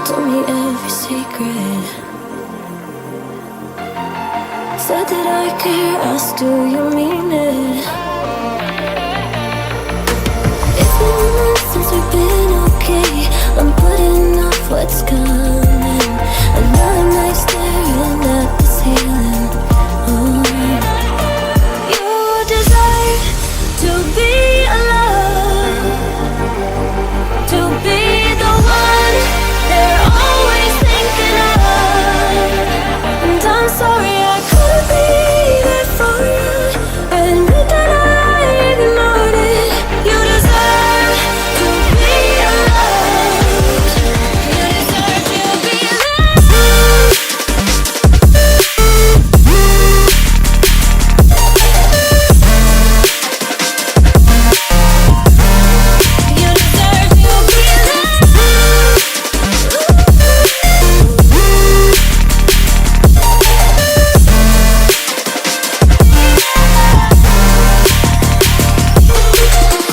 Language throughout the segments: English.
told me every secret. Said that I care, asked do you mean it? It's been months since we've been okay. I'm putting off what's coming. Another night staring at the ceiling. Oh. You deserve to be alone, to be the one they're always thinking of. And I'm sorry I couldn't be there for you. Admit that I ignored it. You deserve to be alone. You deserve to be alone. You deserve to be alone.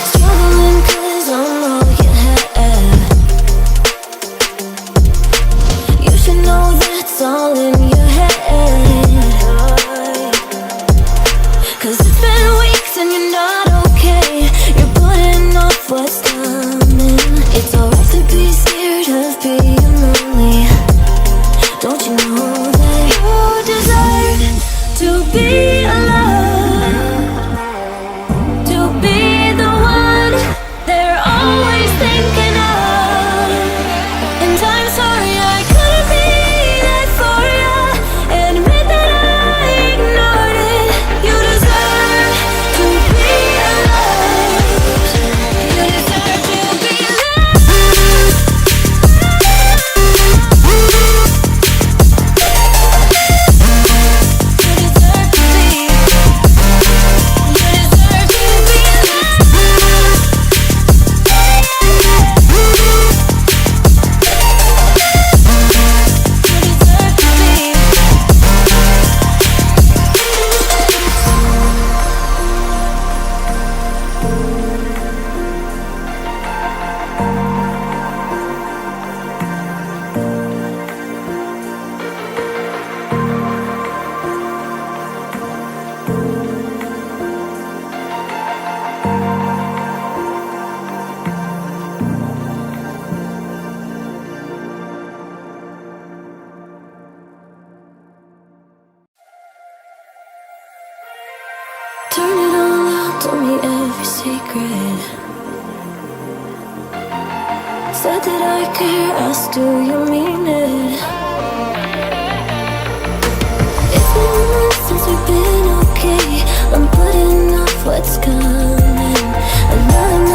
Struggling 'cause I'm all you had. You should know that's all in your head. 'Cause it's been weeks and you're not okay. You're putting off what's coming. It's alright to be scared of being lonely. Don't you know that you deserve to be alone, to be the one they're always thinking of. And I'm sorry I couldn't be there for you. Admit that I ignored it. You deserve to be alone. You deserve to be alone. You deserve to be. You deserve to be alone. You deserve to be. Turn it all out, told me every secret. Said that I care, asked do you mean it? It's been months since we've been okay. I'm putting off what's coming. Another